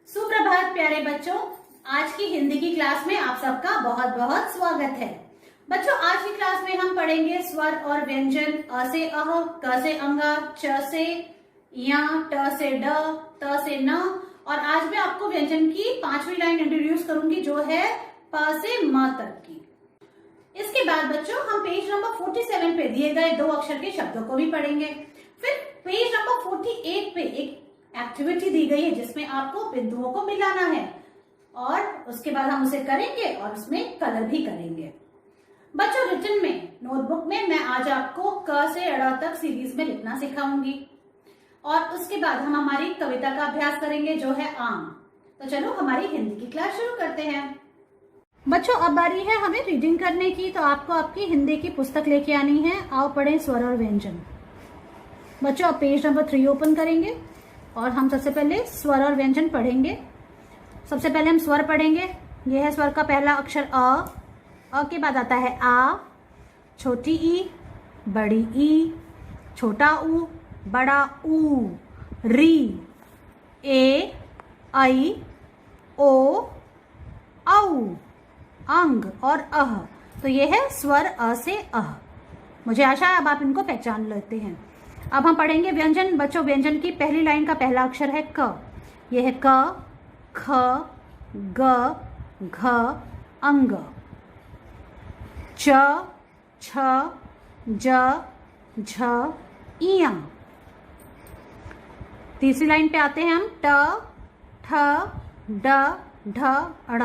सुप्रभात प्यारे बच्चों, आज की हिंदी की क्लास में आप सबका बहुत बहुत स्वागत है। बच्चों, आज की क्लास में हम पढ़ेंगे स्वर और व्यंजन अ से अह, क से अंगा, च से या, ट से ड, त से न। और आज मैं आपको व्यंजन की 5वीं लाइन इंट्रोड्यूस करूंगी जो है प से म तक की। इसके बाद बच्चों हम पेज नंबर 47 पे दिए गए 2 अक्षर के शब्दों को भी पढ़ेंगे। फिर पेज नंबर 48 पे एक एक्टिविटी दी गई है जिसमें आपको बिंदुओं को मिलाना है और उसके बाद हम उसे करेंगे और उसमें कलर भी करेंगे। बच्चों, रिटन में नोटबुक में मैं आज आपको क से अड़ तक सीरीज में लिखना सिखाऊंगी और उसके बाद हम हमारी कविता का अभ्यास करेंगे जो है आम। तो चलो हमारी हिंदी की क्लास शुरू करते हैं। बच्चों, अब बारी है हमें रीडिंग करने की, तो आपको आपकी हिंदी की पुस्तक लेके आनी है। आओ पढ़ें स्वर और व्यंजन। बच्चों, अब पेज नंबर 3 ओपन करेंगे और हम सबसे पहले स्वर और व्यंजन पढ़ेंगे। सबसे पहले हम स्वर पढ़ेंगे। यह है स्वर का पहला अक्षर अ के बाद आता है आ, छोटी ई, बड़ी ई, छोटा ऊ, बड़ा ऊ, री, ए, आई, ओ, औ, अंग और अह। तो यह है स्वर अ से अह। मुझे आशा है अब आप इनको पहचान लेते हैं। अब हम पढ़ेंगे व्यंजन। बच्चों, व्यंजन की पहली लाइन का पहला अक्षर है क। यह है क, ख, ग, घ, अंग, च, छ, ज, झ, इया। तीसरी लाइन पे आते हैं हम ट, ठ, ड, ढ, अड़।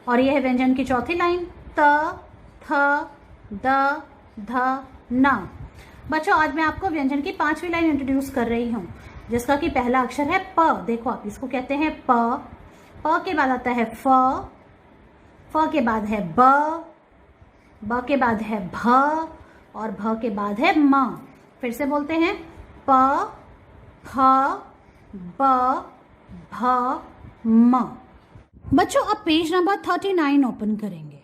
और यह है व्यंजन की चौथी लाइन त, थ, द, ध, न। बच्चों, आज मैं आपको व्यंजन की 5वीं लाइन इंट्रोड्यूस कर रही हूँ जिसका कि पहला अक्षर है प। देखो, आप इसको कहते हैं प। प के बाद आता है फ के बाद है ब के बाद है भ और भ के बाद है म। फिर से बोलते हैं प, फ, ब, भ, म। बच्चों, अब पेज नंबर 39 ओपन करेंगे।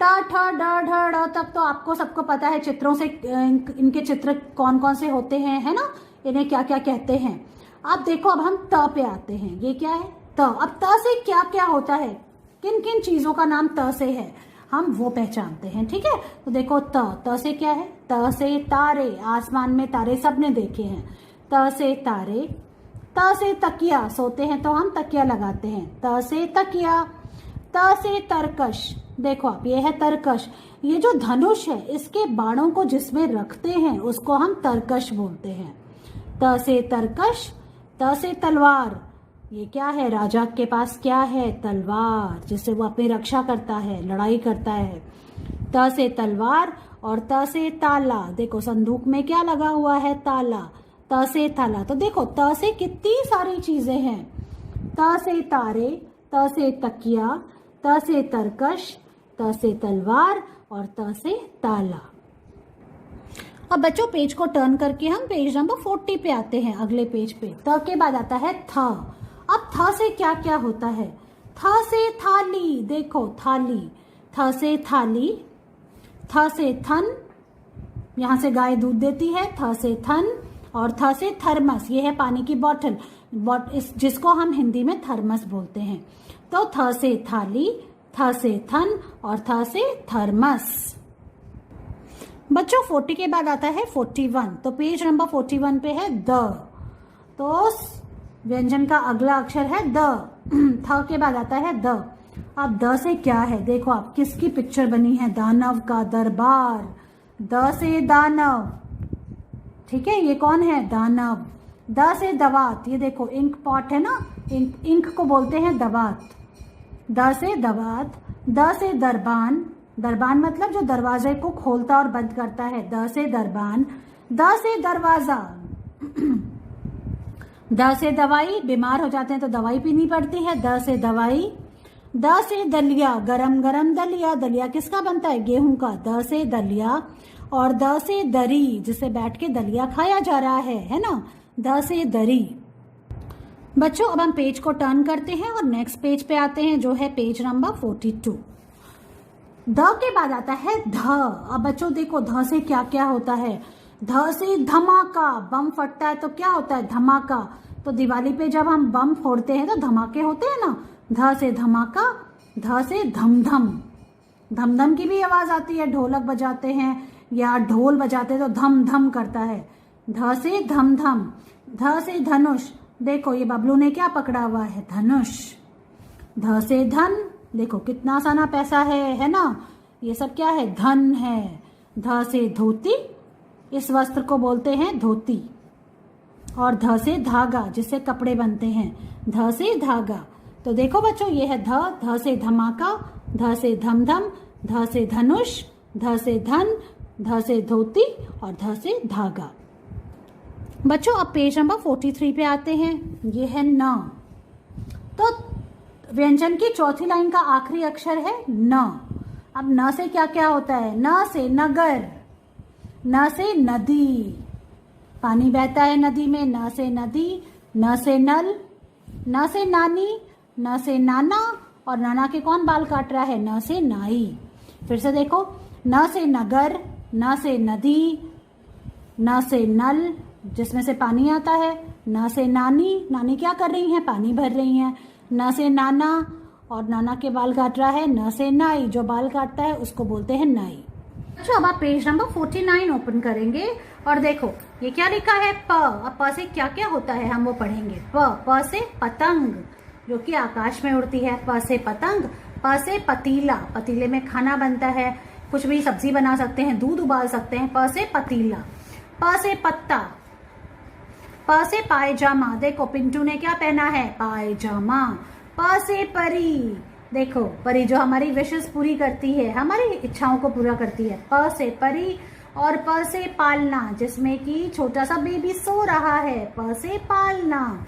ट, ठ, ड, ढ, ड़ तक तो आपको सबको पता है चित्रों से इनके चित्र कौन कौन से होते हैं, है ना, इन्हें क्या क्या कहते हैं। अब देखो, अब हम त पे आते हैं। ये क्या है? त। अब त से क्या क्या होता है, किन किन चीजों का नाम त से है, हम वो पहचानते हैं। ठीक है, तो देखो त से क्या है? त से तारे, आसमान में तारे सबने देखे हैं। त से तारे। त से तकिया, सोते हैं तो हम तकिया लगाते हैं। त से तकिया। त से तरकश। देखो आप, ये है तरकश। ये जो धनुष है इसके बाणों को जिसमें रखते हैं उसको हम तरकश बोलते हैं। त से तरकश। त से तलवार। ये क्या है? राजा के पास क्या है? तलवार, जिससे वो अपनी रक्षा करता है, लड़ाई करता है। त से तलवार। और त से ताला। देखो, संदूक में क्या लगा हुआ है? ताला। त से ताला। तो देखो, त से कितनी सारी चीजें हैं। त से तारे, त से तकिया, त से तरकश, त से तलवार और त से ताला। अब बच्चों, पेज को टर्न करके हम पेज नंबर 40 पे आते हैं, अगले पेज पे। त के बाद आता है थ। अब थ से क्या क्या होता है? थ से थाली। देखो, थाली। थ से थाली। थ से थन, यहां से गाय दूध देती है। थ से थन। और थ से थर्मस, ये है पानी की बॉटल, जिसको हम हिंदी में थर्मस बोलते हैं। तो थ से थाली, थ से थन और थ से थर्मस। बच्चों, 40 के बाद आता है 41। तो पेज नंबर 41 पे है द। तो व्यंजन का अगला अक्षर है द। थ के बाद आता है द। अब द से क्या है? देखो आप, किसकी पिक्चर बनी है? दानव का दरबार। द से दानव। ठीक है, ये कौन है? दानव। द से दवात। ये देखो, इंक पॉट है ना, इंक को बोलते हैं दवात। द से दवात। द से दरबान। दरबान मतलब जो दरवाजे को खोलता और बंद करता है। द से दरबान। द से दरवाजा। द से दवाई, बीमार हो जाते हैं तो दवाई पीनी पड़ती है। द से दवाई। द से दलिया, गरम गरम दलिया। दलिया किसका बनता है? गेहूं का। द से दलिया। और द से दरी, जिसे बैठ के दलिया खाया जा रहा है ना। द से दरी। बच्चों, अब हम पेज को टर्न करते हैं और नेक्स्ट पेज पे आते हैं जो है पेज नंबर 42। द के बाद आता है ध। अब बच्चों देखो, ध से क्या क्या होता है? ध से धमाका, बम फटता है तो क्या होता है? धमाका। तो दिवाली पे जब हम बम फोड़ते हैं तो धमाके होते हैं ना। ध से धमाका, ध से धमधम, धमधम की भी आवाज आती है, ढोलक बजाते हैं या ढोल बजाते हैं तो धम धम करता है। ध से धमधम। ध से धनुष, देखो ये बबलू ने क्या पकड़ा हुआ है? धनुष। ध से धन, देखो कितना आसाना पैसा है ना, ये सब क्या है? धन है। ध से धोती, इस वस्त्र को बोलते हैं धोती। और ध से धागा, जिससे कपड़े बनते हैं, ध से धागा। तो देखो बच्चों, ये है ध से धमाका, ध से धमधम, ध से धनुष, ध से धन, ध से धोती और ध से धागा। बच्चों अब पेज नंबर 43 पे आते हैं। ये है न। तो व्यंजन की चौथी लाइन का आखिरी अक्षर है न। अब न से क्या क्या होता है? न से नगर, न से नदी, पानी बहता है नदी में, न से नदी। न से नल, न से नानी, न से नाना, और नाना के कौन बाल काट रहा है? न से नाई। फिर से देखो, न से नगर, न से नदी, न से नल जिसमें से पानी आता है, न से नानी, नानी क्या कर रही हैं? पानी भर रही हैं। न से नाना, और नाना के बाल काट रहा है। न से नाई, जो बाल काटता है उसको बोलते हैं नाई। अच्छा अब आप पेज नंबर 49 ओपन करेंगे और देखो ये क्या लिखा है? प। अब प से क्या क्या होता है हम वो पढ़ेंगे। प से पतंग, जो कि आकाश में उड़ती है। प से पतंग। प से पतीला, पतीले में खाना बनता है, कुछ भी सब्जी बना सकते हैं, दूध उबाल सकते हैं। प से पतीला। प से पत्ता। प से पायजामा, देखो पिंटू ने क्या पहना है? पायजामा। प से परी, देखो परी जो हमारी विशेष पूरी करती है, हमारी इच्छाओं को पूरा करती है। प से परी। और प से पालना, जिसमें कि छोटा सा बेबी सो रहा है। प से पालना।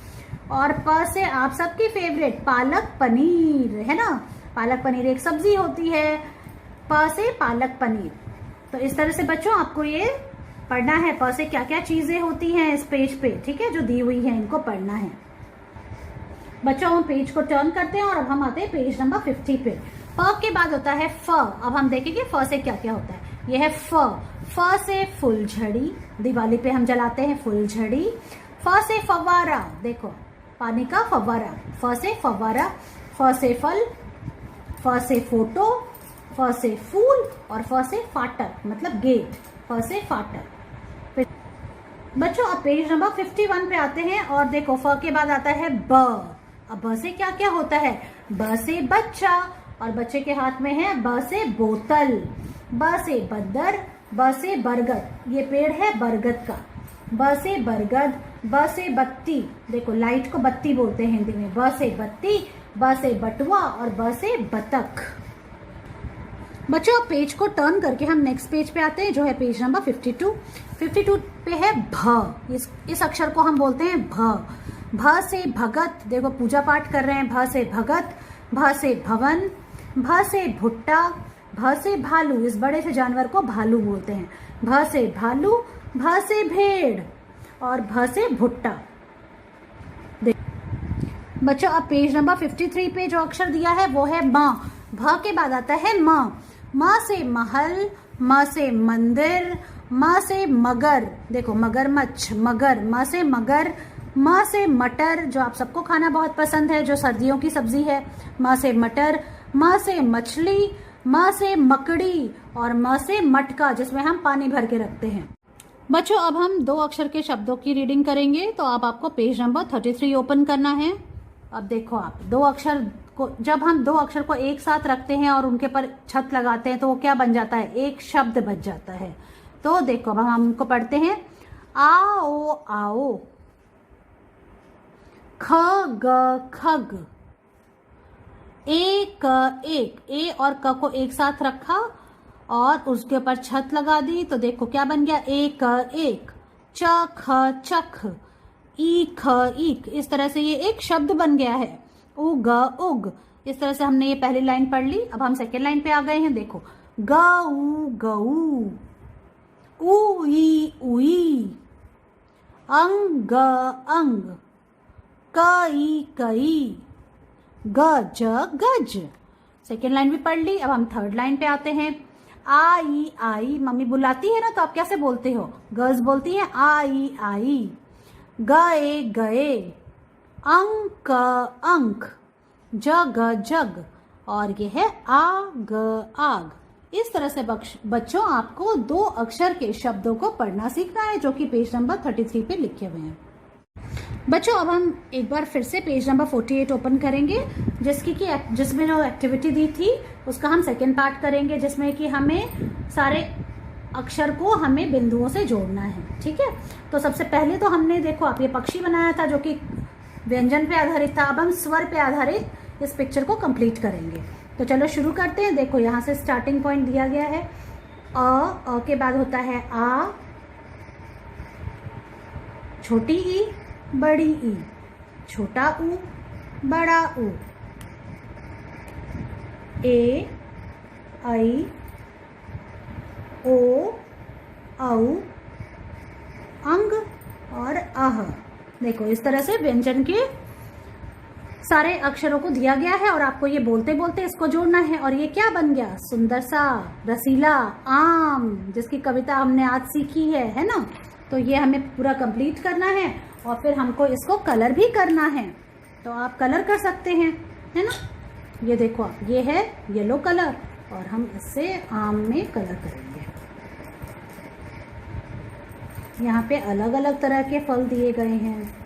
और प से आप सबकी फेवरेट पालक पनीर, है ना? पालक पनीर एक सब्जी होती है। प से पालक पनीर। तो इस तरह से बच्चों आपको ये पढ़ना है, प से क्या क्या चीजें होती हैं इस पेज पे, ठीक है, जो दी हुई है इनको पढ़ना है। बच्चों हम पेज को टर्न करते हैं और अब हम आते हैं पेज नंबर 50 पे। प के बाद होता है फ। अब हम देखेंगे फ से क्या क्या होता है। यह है फ। फ से फुलझड़ी, दिवाली पे हम जलाते हैं फुलझड़ी। फ से फव्वारा, देखो पानी का फव्वारा। फ से फव्वारा। फ से फल। फ से फोटो। फ से फूल। और फ से फाटक, मतलब गेट। फ से फाटक। बच्चों अब पेज नंबर 51 पे आते हैं और देखो फ के बाद आता है ब। अब ब से क्या क्या होता है? ब से बच्चा, और बच्चे के हाथ में है ब से बोतल। ब से बंदर। ब से बरगद, ये पेड़ है बरगद का। ब से बरगद। ब से बत्ती, देखो लाइट को बत्ती बोलते हैं हिंदी में। ब से बत्ती। ब से बटुआ और ब से बतख। बच्चों अब पेज को टर्न करके हम नेक्स्ट पेज पे आते हैं, जो है पेज नंबर 52। 52 पे है भ। इस अक्षर को हम बोलते हैं भ। भ से भगत, देखो पूजा पाठ कर रहे हैं। भ से भगत। भ से भवन। भ से भुट्टा। भ से भालू, इस बड़े से जानवर को भालू बोलते हैं। भ से भालू। भ से भेड़ और भ से भुट्टा। बच्चों अब पेज नंबर 53 पे जो अक्षर दिया है वो है म। भ के बाद आता है म। म से महल। म से मंदिर। म से मगर, देखो मगरमच्छ, मगर। म से मगर। म से मटर, जो आप सबको खाना बहुत पसंद है, जो सर्दियों की सब्जी है। म से मटर। म से मछली। म से मकड़ी और म से मटका, जिसमें हम पानी भर के रखते हैं। बच्चों अब हम दो अक्षर के शब्दों की रीडिंग करेंगे, तो अब आपको पेज नंबर 33 ओपन करना है। अब देखो आप दो अक्षर को, जब हम दो अक्षर को एक साथ रखते हैं और उनके पर छत लगाते हैं तो वो क्या बन जाता है? एक शब्द बच जाता है। तो देखो अब हम उनको पढ़ते हैं। आओ आओ। ख ग खग। एक एक, ए और क को एक साथ रखा और उसके ऊपर छत लगा दी, तो देखो क्या बन गया? एक एक। च ख चख। ई ख ईक, इस तरह से ये एक शब्द बन गया है। उग उग, इस तरह से हमने ये पहली लाइन पढ़ ली। अब हम सेकेंड लाइन पे आ गए हैं। देखो गऊ गऊ। ऊ ई उई। अंग अंग। कई कई। गज गज। सेकेंड लाइन भी पढ़ ली। अब हम थर्ड लाइन पे आते हैं। आई आई, मम्मी बुलाती है ना तो आप कैसे बोलते हो? गर्ल्स बोलती हैं आई आई। गए गए, अंक अंक, जग जग, और ये है आग आग। इस तरह से बच्चों आपको 2 अक्षर के शब्दों को पढ़ना सीखना है, जो कि पेज नंबर 33 पे लिखे हुए हैं। बच्चों अब हम एक बार फिर से पेज नंबर 48 ओपन करेंगे, जिसमें जो एक्टिविटी दी थी उसका हम सेकेंड पार्ट करेंगे, जिसमें कि हमें सारे अक्षर को हमें बिंदुओं से जोड़ना है। ठीक है, तो सबसे पहले तो हमने देखो आप ये पक्षी बनाया था जो कि व्यंजन पे आधारित था। अब हम स्वर पे आधारित इस पिक्चर को कंप्लीट करेंगे। तो चलो शुरू करते हैं। देखो यहाँ से स्टार्टिंग पॉइंट दिया गया है अ के बाद होता है आ, छोटी ई बड़ी ई, छोटा ऊ बड़ा ऊ, ए आई ओ औ अंग और अह। देखो इस तरह से व्यंजन के सारे अक्षरों को दिया गया है और आपको ये बोलते बोलते इसको जोड़ना है। और ये क्या बन गया? सुंदर सा रसीला आम, जिसकी कविता हमने आज सीखी है ना। तो ये हमें पूरा कंप्लीट करना है और फिर हमको इसको कलर भी करना है। तो आप कलर कर सकते हैं, है ना। ये देखो आप, ये है येलो कलर और हम इससे आम में कलर करेंगे। यहाँ पे अलग अलग तरह के फल दिए गए हैं।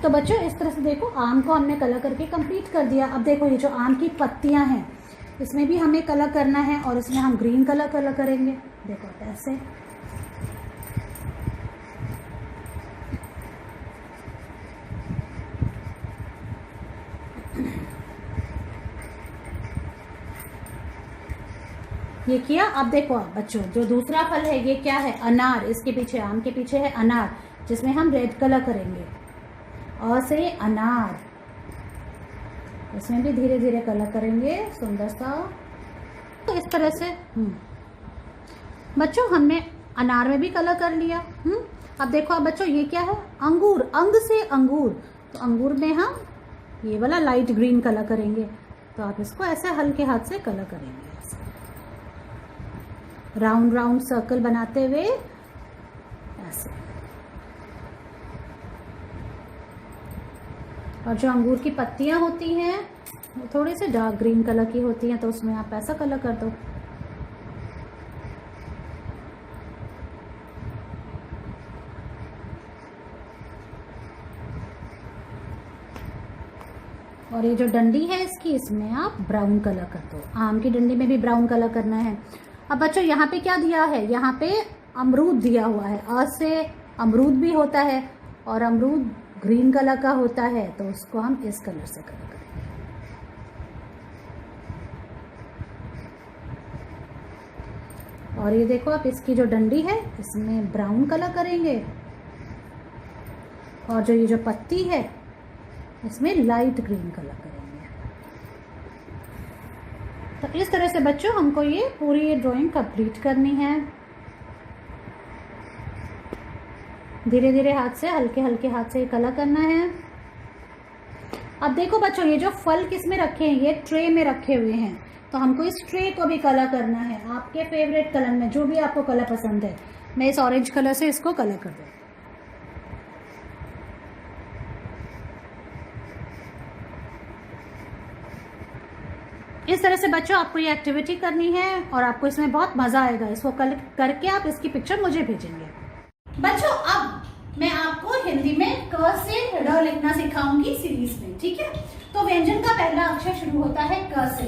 तो बच्चों इस तरह से देखो आम को हमने कलर करके कंप्लीट कर दिया। अब देखो ये जो आम की पत्तियां हैं इसमें भी हमें कलर करना है और इसमें हम ग्रीन कलर करेंगे। देखो ऐसे। ये किया। अब देखो आप बच्चों, जो दूसरा फल है ये क्या है? अनार। इसके पीछे, आम के पीछे है अनार, जिसमें हम रेड कलर करेंगे। अ से अनार, इसमें भी धीरे धीरे कलर करेंगे सुंदर सा। तो इस तरह से बच्चों हमने अनार में भी कलर कर लिया। अब देखो आप बच्चों, ये क्या है? अंगूर। अंग से अंगूर, तो अंगूर में हम ये वाला लाइट ग्रीन कलर करेंगे। तो आप इसको ऐसे हल्के हाथ से कलर करेंगे, राउंड राउंड सर्कल बनाते हुए ऐसे। और जो अंगूर की पत्तियां होती हैं वो थोड़ी सी डार्क ग्रीन कलर की होती हैं, तो उसमें आप ऐसा कलर कर दो। और ये जो डंडी है इसकी, इसमें आप ब्राउन कलर कर दो। आम की डंडी में भी ब्राउन कलर करना है। अब बच्चों यहाँ पे क्या दिया है? यहाँ पे अमरूद दिया हुआ है। अ से अमरूद भी होता है और अमरूद ग्रीन कलर का होता है, तो उसको हम इस कलर से कलर करेंगे। और ये देखो आप, इसकी जो डंडी है इसमें ब्राउन कलर करेंगे और जो ये जो पत्ती है इसमें लाइट ग्रीन कलर करेंगे। तो इस तरह से बच्चों हमको ये पूरी ड्राइंग कंप्लीट करनी है। धीरे धीरे हाथ से, हल्के हल्के हाथ से कलर करना है। अब देखो बच्चों, ये जो फल किस में रखे हैं? ये ट्रे में रखे हुए हैं। तो हमको इस ट्रे को भी कलर करना है आपके फेवरेट कलर में, जो भी आपको कलर पसंद है। मैं इस ऑरेंज कलर से इसको कलर कर दूँ। इस तरह से बच्चों आपको ये एक्टिविटी करनी है और आपको इसमें बहुत मजा आएगा। इसको करके आप इसकी पिक्चर मुझे भेजेंगे। बच्चों अब मैं आपको हिंदी में क से ड लिखना सिखाऊंगी सीरीज में, ठीक है। तो व्यंजन का पहला अक्षर शुरू होता है क से।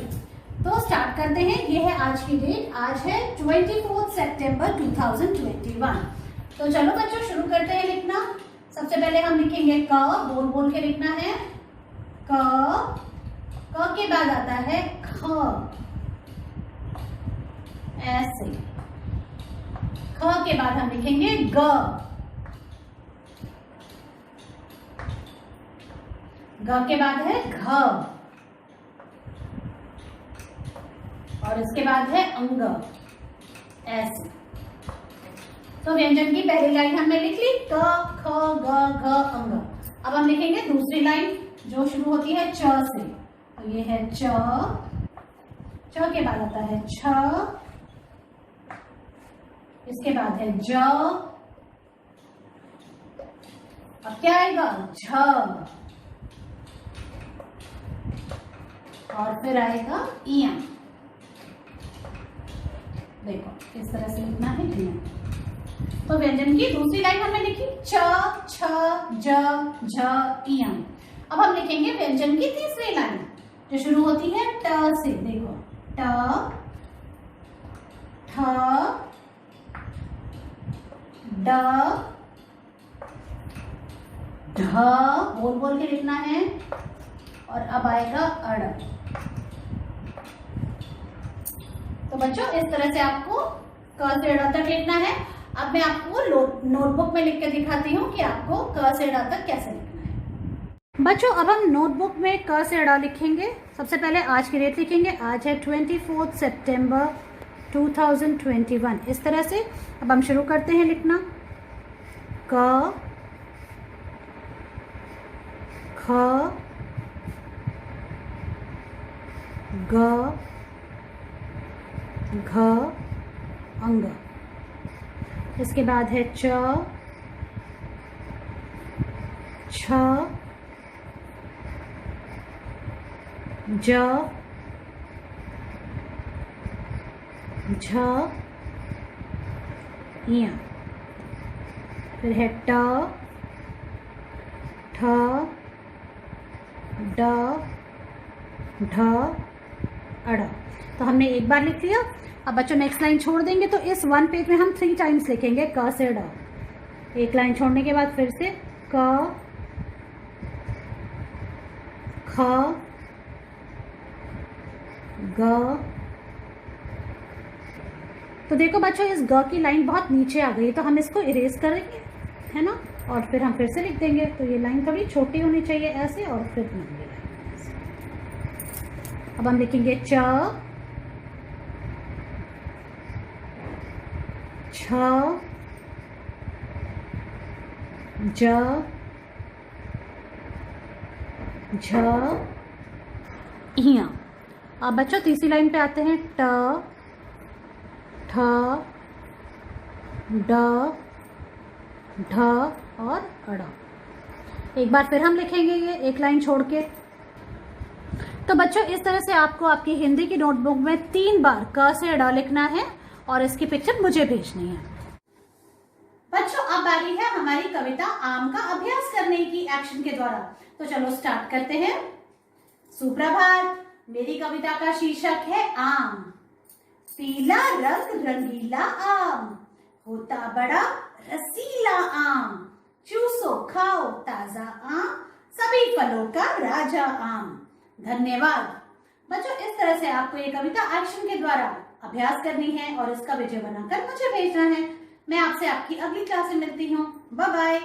तो स्टार्ट करते हैं। ये है आज की डेट, आज है 24 सितंबर 2021। तो चलो बच्चों शुरू करते हैं लिखना। सबसे पहले हम लिखेंगे क, बोल बोल के लिखना है। क के बाद आता है ख, ऐसे। ख के बाद हम लिखेंगे ग, ग के बाद है घ, और इसके बाद है अंग, ऐसे। तो व्यंजन की पहली लाइन हमने लिख ली, क ख ग घ अंग। अब हम लिखेंगे दूसरी लाइन जो शुरू होती है च से। तो ये है च के बाद आता है छ, इसके बाद है ज, अब क्या आएगा झ, और फिर आएगा इया। देखो इस तरह से लिखना है इया। तो व्यंजन की दूसरी लाइन हमने लिखी च, छ, ज, झ, इया। अब हम लिखेंगे व्यंजन की तीसरी लाइन जो शुरू होती है ट से। देखो ट, ठ, ड, ढ, बोल बोल के लिखना है, और अब आएगा अड़। तो बच्चों इस तरह से आपको क से ड़ तक लिखना है। अब मैं आपको नोटबुक में लिख के दिखाती हूँ कि आपको क से ड़ तक कैसे लिखना है। बच्चों अब हम नोटबुक में क से ड़ लिखेंगे। सबसे पहले आज की डेट लिखेंगे। आज है 24 सितंबर 2021। इस तरह से अब हम शुरू करते हैं लिखना। क, ख, ग, घ, अंग। इसके बाद है च, छ, ज, झ, इया। फिर है ट, ठ, ड, ढ, अड़। तो हमने एक बार लिख लिया। अब बच्चों नेक्स्ट लाइन छोड़ देंगे तो इस वन पेज में हम 3 टाइम्स लिखेंगे क से ड। एक लाइन छोड़ने के बाद फिर से क, ख, ग। तो देखो बच्चों इस ग की लाइन बहुत नीचे आ गई, तो हम इसको इरेज करेंगे, है ना, और फिर हम फिर से लिख देंगे। तो ये लाइन थोड़ी छोटी होनी चाहिए ऐसे, और फिर लंबी लाइन ऐसे। अब हम लिखेंगे च, छ, ज, झ, इया। अब बच्चों तीसरी लाइन पे आते हैं ट, ठ, ड, ढ और अड़। एक बार फिर हम लिखेंगे ये एक लाइन छोड़ के। तो बच्चों इस तरह से आपको आपकी हिंदी की नोटबुक में 3 बार क से ड लिखना है और इसकी पिक्चर मुझे भेजनी है। बच्चों अब बारी है हमारी कविता आम का अभ्यास करने की एक्शन के द्वारा। तो चलो स्टार्ट करते हैं। सुप्रभात। मेरी कविता का शीर्षक है आम। पीला रंग रंगीला आम, होता बड़ा रसीला आम, चूसो खाओ ताजा आम, सभी फलों का राजा आम। धन्यवाद। बच्चों इस तरह से आपको ये कविता एक्शन के द्वारा अभ्यास करनी है और इसका वीडियो बनाकर मुझे भेजना है। मैं आपसे आपकी अगली क्लास में मिलती हूँ। Bye bye.